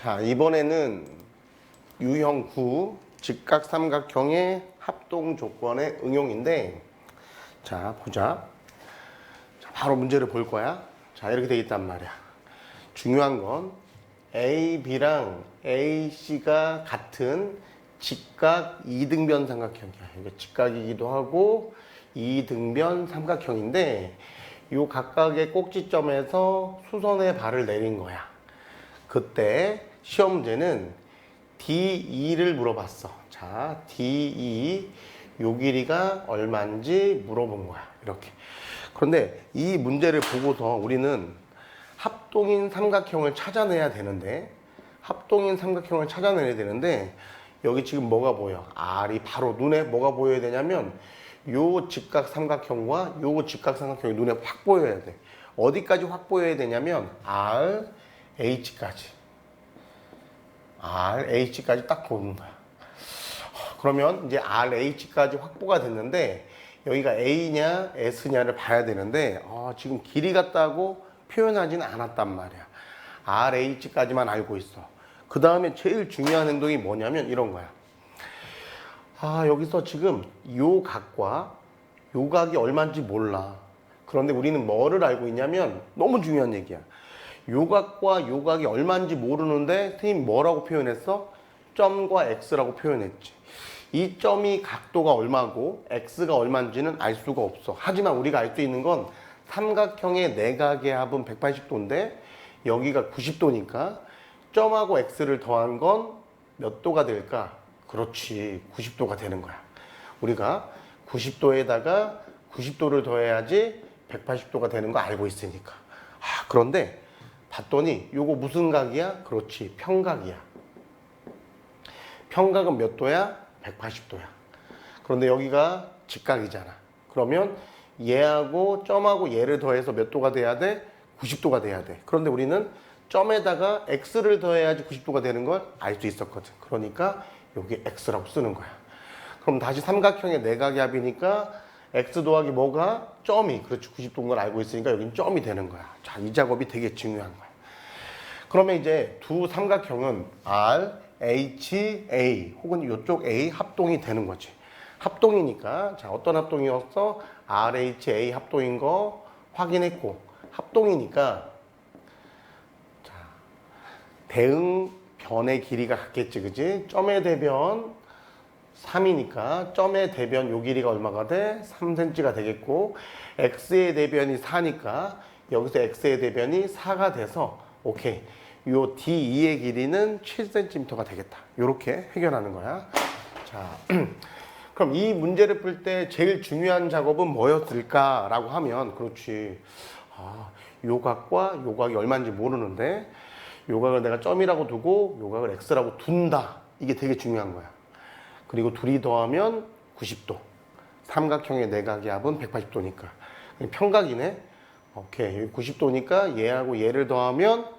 자, 이번에는 유형 9 직각삼각형의 합동 조건의 응용인데, 자, 보자. 자, 바로 문제를 볼 거야. 자, 이렇게 돼 있단 말이야. 중요한 건 A, B랑 A, C가 같은 직각 이등변 삼각형이야. 이게 직각이기도 하고 이등변 삼각형인데, 요 각각의 꼭지점에서 수선의 발을 내린 거야. 그때 시험 문제는 D2를 물어봤어. 자, D2 요 길이가 얼마인지 물어본 거야. 이렇게. 그런데 이 문제를 보고서 우리는 합동인 삼각형을 찾아내야 되는데, 여기 지금 뭐가 보여? R이 바로 눈에 뭐가 보여야 되냐면 요 직각 삼각형과 요 직각 삼각형이 눈에 확 보여야 돼. 어디까지 확 보여야 되냐면 RH까지 딱 보는 거야. 그러면 이제 RH까지 확보가 됐는데, 여기가 A냐 S냐를 봐야 되는데, 지금 길이 같다고 표현하지는 않았단 말이야. RH까지만 알고 있어. 그 다음에 제일 중요한 행동이 뭐냐면 이런 거야. 여기서 지금 요 각과 요 각이 얼마인지 몰라. 그런데 우리는 뭐를 알고 있냐면, 너무 중요한 얘기야. 요 각과 요 각이 얼마인지 모르는데 선생님이 뭐라고 표현했어? 점과 x라고 표현했지. 이 점이 각도가 얼마고 x가 얼마인지는 알 수가 없어. 하지만 우리가 알 수 있는 건 삼각형의 내각의 합은 180도인데 여기가 90도니까 점하고 x를 더한 건 몇 도가 될까? 그렇지, 90도가 되는 거야. 우리가 90도에다가 90도를 더해야지 180도가 되는 거 알고 있으니까. 그런데 봤더니 요거 무슨 각이야? 그렇지, 평각이야. 평각은 몇 도야? 180도야. 그런데 여기가 직각이잖아. 그러면 얘하고 점하고 얘를 더해서 몇 도가 돼야 돼? 90도가 돼야 돼. 그런데 우리는 점에다가 x를 더해야지 90도가 되는 걸 알 수 있었거든. 그러니까 여기 x라고 쓰는 거야. 그럼 다시 삼각형의 내각의 합이니까 x 더하기 뭐가? 점이. 그렇지, 90도인 걸 알고 있으니까 여긴 점이 되는 거야. 자, 이 작업이 되게 중요한 거야. 그러면 이제 두 삼각형은 R, H, A 혹은 이쪽 A 합동이 되는 거지. 합동이니까, 자, 어떤 합동이었어? R, H, A 합동인 거 확인했고, 합동이니까 자, 대응 변의 길이가 같겠지, 그지? 점의 대변 3이니까 점의 대변 요 길이가 얼마가 돼? 3cm가 되겠고, x의 대변이 4니까 여기서 x의 대변이 4가 돼서 오케이, 요 D2의 길이는 7cm가 되겠다. 요렇게 해결하는 거야. 자, 그럼 이 문제를 풀 때 제일 중요한 작업은 뭐였을까라고 하면, 그렇지, 요 각과 요 각이 얼마인지 모르는데 요 각을 내가 점이라고 두고 요 각을 x라고 둔다. 이게 되게 중요한 거야. 그리고 둘이 더하면 90도. 삼각형의 내각의 합은 180도니까. 평각이네. 오케이. 90도니까 얘하고 얘를 더하면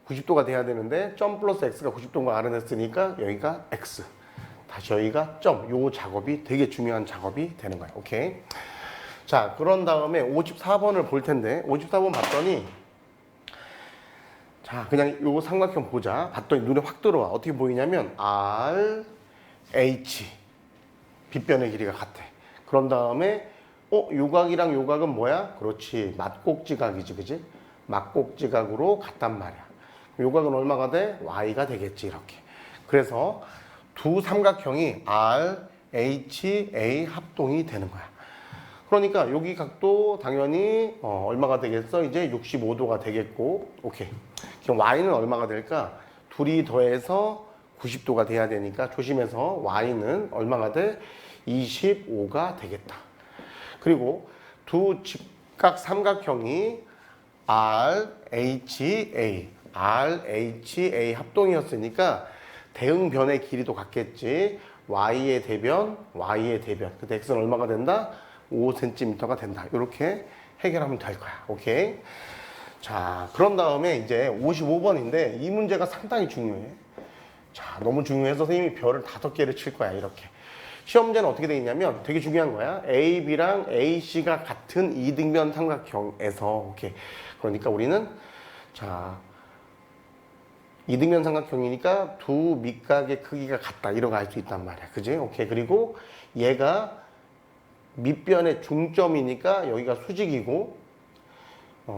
90도가 돼야 되는데, 점 플러스 x가 90도인 걸 알아냈으니까 여기가 x. 다시 여기가 점. 요 작업이 되게 중요한 작업이 되는 거야. 오케이. 자, 그런 다음에 54번을 볼 텐데, 54번 봤더니, 자, 그냥 요 삼각형 보자. 봤더니 눈에 확 들어와. 어떻게 보이냐면 R, H 빗변의 길이가 같아. 그런 다음에 요 각이랑 요 각은 뭐야? 그렇지, 맞꼭지각이지, 그지? 맞꼭지각으로 같단 말이야. 요 각은 얼마가 돼? Y가 되겠지, 이렇게. 그래서 두 삼각형이 R, H, A 합동이 되는 거야. 그러니까 여기 각도 당연히 얼마가 되겠어? 이제 65도가 되겠고, 오케이. 그럼 Y는 얼마가 될까? 둘이 더해서 90도가 돼야 되니까 조심해서 y는 얼마가 돼? 25가 되겠다. 그리고 두 직각 삼각형이 RHA 합동이었으니까 대응변의 길이도 같겠지. y의 대변. 근데 x는 얼마가 된다? 5cm가 된다. 이렇게 해결하면 될 거야. 오케이. 자, 그런 다음에 이제 55번인데 이 문제가 상당히 중요해. 자, 너무 중요해서 선생님이 별을 5개를 칠 거야, 이렇게. 시험 문제는 어떻게 되어 있냐면 되게 중요한 거야. A, B랑 A, C가 같은 이등변 삼각형에서, 오케이. 그러니까 우리는, 자, 이등변 삼각형이니까 두 밑각의 크기가 같다. 이런 거 알 수 있단 말이야. 그지? 오케이. 그리고 얘가 밑변의 중점이니까 여기가 수직이고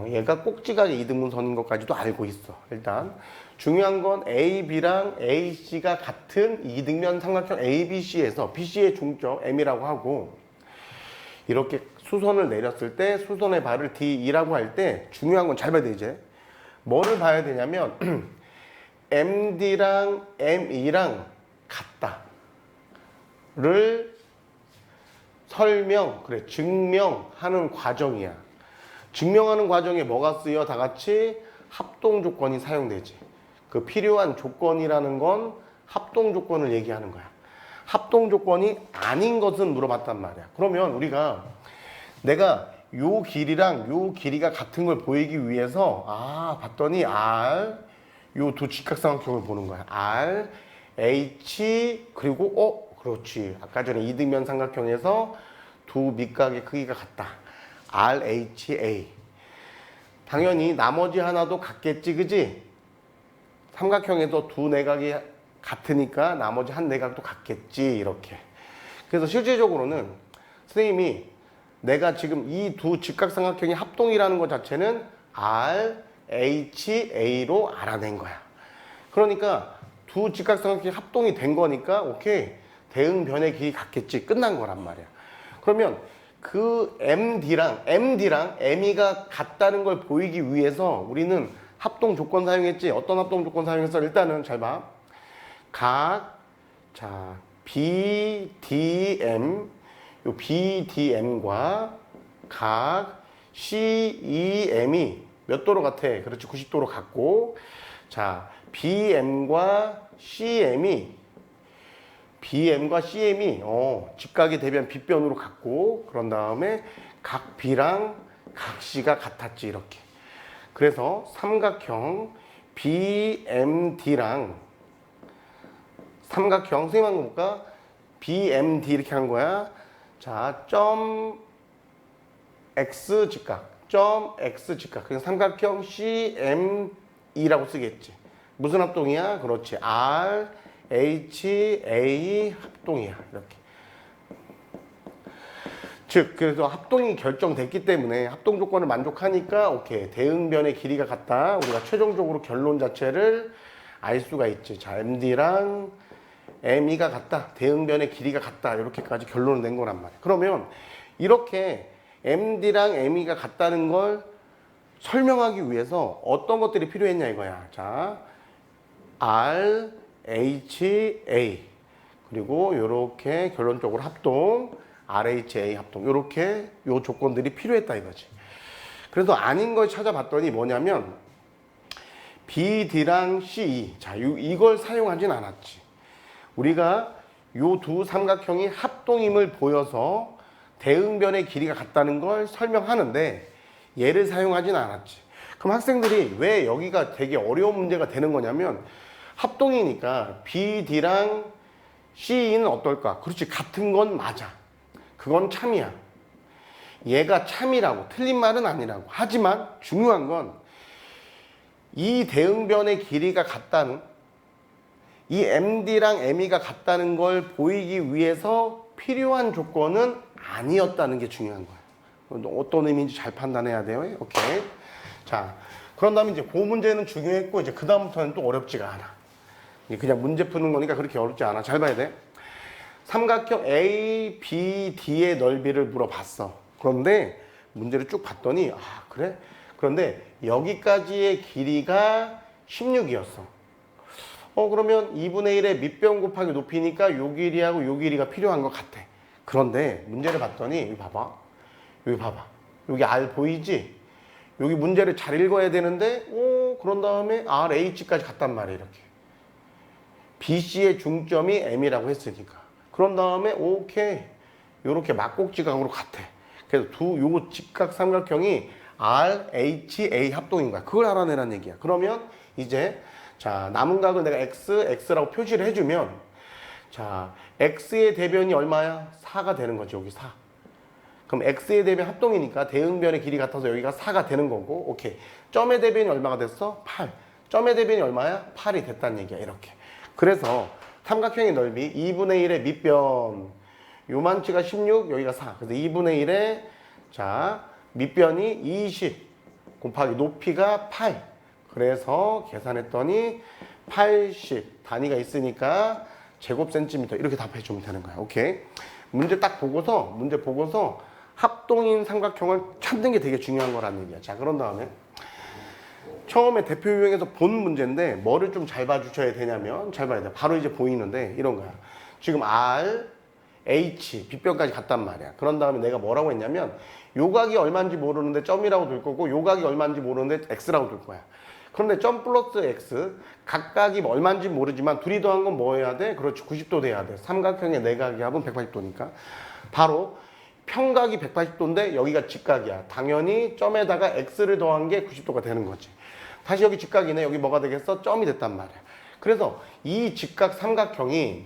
얘가 꼭지각의 이등분선인 것까지도 알고 있어. 일단 중요한 건 AB랑 AC가 같은 이등변 삼각형 ABC에서 BC의 중점 M이라고 하고 이렇게 수선을 내렸을 때 수선의 발을 D2라고 할 때 중요한 건 잘 봐야 돼 이제. 뭐를 봐야 되냐면 MD랑 ME랑 같다를 증명하는 과정이야. 증명하는 과정에 뭐가 쓰여? 다 같이 합동 조건이 사용되지. 그 필요한 조건이라는 건 합동 조건을 얘기하는 거야. 합동 조건이 아닌 것은 물어봤단 말이야. 그러면 우리가 내가 요 길이랑 요 길이가 같은 걸 보이기 위해서 봤더니 R 요 두 직각삼각형을 보는 거야. R, H 그리고 그렇지. 아까 전에 이등변 삼각형에서 두 밑각의 크기가 같다. R, H, A. 당연히 나머지 하나도 같겠지, 그지? 삼각형에도 두 내각이 같으니까 나머지 한 내각도 같겠지, 이렇게. 그래서 실질적으로는 선생님이 내가 지금 이 두 직각삼각형의 합동이라는 것 자체는 R, H, A로 알아낸 거야. 그러니까 두 직각삼각형이 합동이 된 거니까 오케이. 대응변의 길이 같겠지. 끝난 거란 말이야. 그러면 그 MD랑 ME가 같다는 걸 보이기 위해서 우리는 합동 조건 사용했지. 어떤 합동 조건 사용했어? 일단은 잘 봐. BDM, 요 BDM과 각 CEM이 몇 도로 같아? 그렇지, 90도로 같고. BM과 CM이 직각의 대변 빗변으로 같고, 그런 다음에 각 B랑 각 C가 같았지, 이렇게. 그래서 삼각형 BMD랑 삼각형, 선생님 한번 볼까? BMD 이렇게 한 거야. 점 X 직각, 그냥 삼각형 CME라고 쓰겠지. 무슨 합동이야? 그렇지. R, H, A 합동이야. 이렇게. 즉, 그래서 합동이 결정됐기 때문에 합동 조건을 만족하니까 오케이. 대응변의 길이가 같다. 우리가 최종적으로 결론 자체를 알 수가 있지. MD랑 ME가 같다. 대응변의 길이가 같다. 이렇게까지 결론을 낸 거란 말이야. 그러면 이렇게 MD랑 ME가 같다는 걸 설명하기 위해서 어떤 것들이 필요했냐 이거야. R, H, A 그리고 이렇게 결론적으로 합동 RHA 합동 이렇게 요 조건들이 필요했다 이거지. 그래서 아닌 걸 찾아봤더니 뭐냐면 BD랑 CE 이걸 사용하진 않았지. 우리가 요 두 삼각형이 합동임을 보여서 대응변의 길이가 같다는 걸 설명하는데 얘를 사용하진 않았지. 그럼 학생들이 왜 여기가 되게 어려운 문제가 되는 거냐면 합동이니까 BD랑 CE는 어떨까? 그렇지, 같은 건 맞아. 그건 참이야. 얘가 참이라고, 틀린 말은 아니라고. 하지만 중요한 건 이 대응변의 길이가 같다는, 이 MD랑 ME가 같다는 걸 보이기 위해서 필요한 조건은 아니었다는 게 중요한 거야. 어떤 의미인지 잘 판단해야 돼요. 오케이. 그런 다음에 이제 그 문제는 중요했고, 이제 그다음부터는 또 어렵지가 않아. 그냥 문제 푸는 거니까 그렇게 어렵지 않아. 잘 봐야 돼. 삼각형 ABD의 넓이를 물어봤어. 그런데 문제를 쭉 봤더니 그래? 그런데 여기까지의 길이가 16이었어. 그러면 2분의 1의 밑변 곱하기 높이니까 요 길이하고 요 길이가 필요한 것 같아. 그런데 문제를 봤더니 여기 봐봐. 여기 R 보이지? 여기 문제를 잘 읽어야 되는데 그런 다음에 RH까지 갔단 말이야. 이렇게. BC의 중점이 M이라고 했으니까. 그런 다음에 오케이. 요렇게 막곡지각으로 같아. 그래서 요 직각 삼각형이 RHA 합동인 거야. 그걸 알아내라는 얘기야. 그러면 이제 남은 각을 내가 X라고 표시를 해주면 X의 대변이 얼마야? 4가 되는 거지. 여기 4. 그럼 X의 대변 합동이니까 대응변의 길이 같아서 여기가 4가 되는 거고 오케이. 점의 대변이 얼마가 됐어? 8. 점의 대변이 얼마야? 8이 됐다는 얘기야. 이렇게. 그래서 삼각형의 넓이 2분의 1의 밑변 요만치가 16, 여기가 4. 그래서 2분의 1의 자 밑변이 20 곱하기 높이가 8. 그래서 계산했더니 80 단위가 있으니까 제곱 센티미터 이렇게 답해주면 되는 거야. 오케이. 문제 딱 보고서 문제 보고서 합동인 삼각형을 찾는 게 되게 중요한 거라는 얘기야. 자, 그런 다음에 처음에 대표 유형에서 본 문제인데 뭐를 좀 잘 봐주셔야 되냐면 잘 봐야 돼. 바로 이제 보이는데 이런 거야. 지금 R, H, 빗변까지 갔단 말이야. 그런 다음에 내가 뭐라고 했냐면 요각이 얼마인지 모르는데 점이라고 둘 거고 요각이 얼마인지 모르는데 X라고 둘 거야. 그런데 점 플러스 X 각각이 얼마인지 모르지만 둘이 더한 건 뭐 해야 돼? 그렇지 90도 돼야 돼. 삼각형의 내각의 합은 180도니까 바로 평각이 180도인데 여기가 직각이야. 당연히 점에다가 X를 더한 게 90도가 되는 거지. 다시 여기 직각이네. 여기 뭐가 되겠어? 점이 됐단 말이야. 그래서 이 직각 삼각형이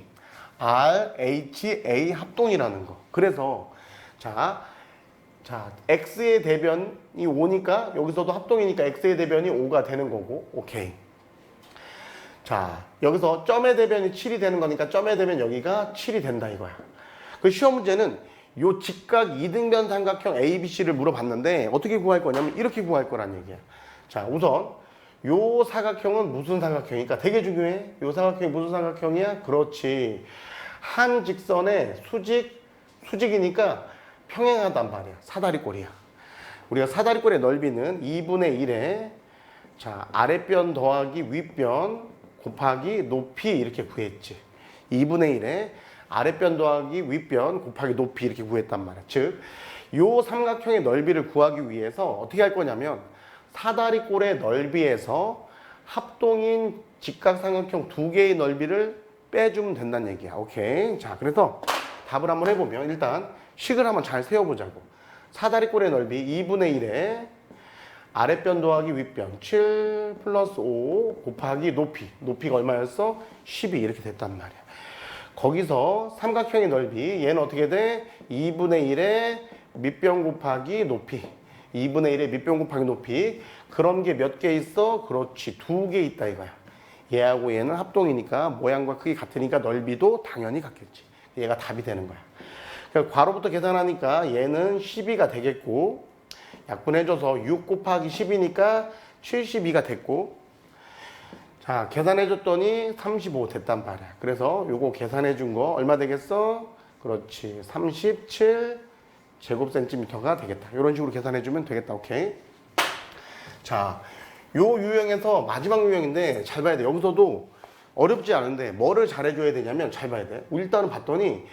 R, H, A 합동이라는 거. 그래서 자, X의 대변이 5니까 여기서도 합동이니까 X의 대변이 5가 되는 거고. 오케이. 자, 여기서 점의 대변이 7이 되는 거니까 점의 대변 여기가 7이 된다 이거야. 그 시험 문제는 요 직각 이등변 삼각형 ABC를 물어봤는데 어떻게 구할 거냐면 이렇게 구할 거란 얘기야. 자, 우선 요 사각형은 무슨 삼각형이니까 되게 중요해. 요 사각형이 무슨 삼각형이야? 그렇지. 한 직선의 수직이니까 평행하단 말이야. 사다리꼴이야. 우리가 사다리꼴의 넓이는 2분의 1에 자, 아랫변 더하기 윗변 곱하기 높이 이렇게 구했지. 2분의 1에 아랫변 더하기 윗변 곱하기 높이 이렇게 구했단 말이야. 즉, 요 삼각형의 넓이를 구하기 위해서 어떻게 할 거냐면 사다리꼴의 넓이에서 합동인 직각삼각형 두 개의 넓이를 빼주면 된다는 얘기야. 오케이. 자, 그래서 답을 한번 해보면 일단 식을 한번 잘 세워보자고. 사다리꼴의 넓이 2분의 1에 아랫변 더하기 윗변 7 플러스 5 곱하기 높이가 얼마였어? 12 이렇게 됐단 말이야. 거기서 삼각형의 넓이 얘는 어떻게 돼? 2분의 1에 밑변 곱하기 높이 2분의 1에 밑변 곱하기 높이 그런 게 몇 개 있어? 그렇지 2개 있다 이거야. 얘하고 얘는 합동이니까 모양과 크기 같으니까 넓이도 당연히 같겠지. 얘가 답이 되는 거야. 그러니까 괄호부터 계산하니까 얘는 12가 되겠고 약분해줘서 6 곱하기 10이니까 72가 됐고 자 계산해줬더니 35 됐단 말이야. 그래서 요거 계산해준 거 얼마 되겠어? 그렇지 37 제곱센티미터가 되겠다. 이런 식으로 계산해주면 되겠다. 오케이. 자, 요 유형에서 마지막 유형인데 잘 봐야 돼. 여기서도 어렵지 않은데 뭐를 잘해줘야 되냐면 잘 봐야 돼. 일단은 봤더니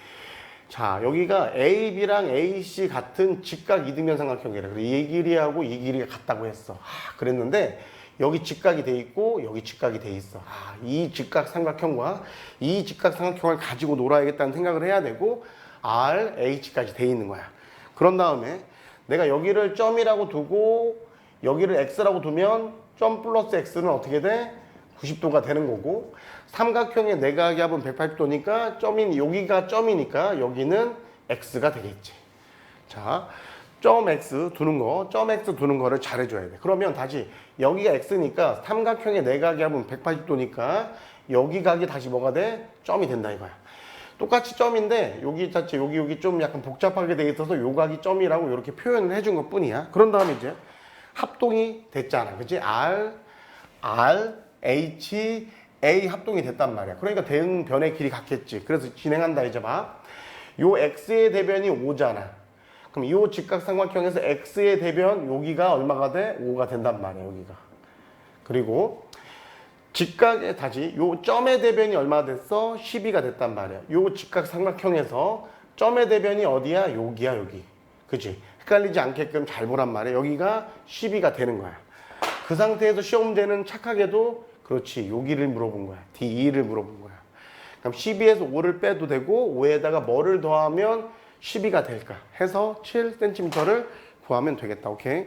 자 여기가 AB랑 AC 같은 직각 이등변 삼각형이래. 그래서 이 길이하고 이 길이가 같다고 했어. 그랬는데 여기 직각이 돼 있고 여기 직각이 돼 있어. 이 직각 삼각형과 이 직각 삼각형을 가지고 놀아야겠다는 생각을 해야 되고 R, H까지 돼 있는 거야. 그런 다음에 내가 여기를 점이라고 두고 여기를 X라고 두면 점 플러스 X는 어떻게 돼? 90도가 되는 거고 삼각형의 내각의 합은 180도니까 여기가 점이니까 여기는 X가 되겠지. 자, 점 X 두는 거를 잘해줘야 돼. 그러면 다시 여기가 X니까 삼각형의 내각의 합은 180도니까 여기 각이 다시 뭐가 돼? 점이 된다 이거야. 똑같이 점인데 여기 자체 여기 좀 약간 복잡하게 되어 있어서 요 각이 점이라고 이렇게 표현을 해준 것 뿐이야. 그런 다음에 이제 합동이 됐잖아. 그치? R, H, A 합동이 됐단 말이야. 그러니까 대응 변의 길이 같겠지. 그래서 진행한다 이제 봐. 요 X의 대변이 5잖아. 그럼 이 직각삼각형에서 X의 대변 여기가 얼마가 돼? 5가 된단 말이야. 여기가. 그리고 직각에 다시 요 점의 대변이 얼마 됐어? 12가 됐단 말이야. 요 직각삼각형에서 점의 대변이 어디야? 여기야 여기. 그치? 헷갈리지 않게끔 잘 보란 말이야. 여기가 12가 되는 거야. 그 상태에서 시험 문제는 착하게도 그렇지. 여기를 물어본 거야. D2를 물어본 거야. 그럼 12에서 5를 빼도 되고 5에다가 뭐를 더하면 12가 될까? 해서 7cm를 구하면 되겠다. 오케이?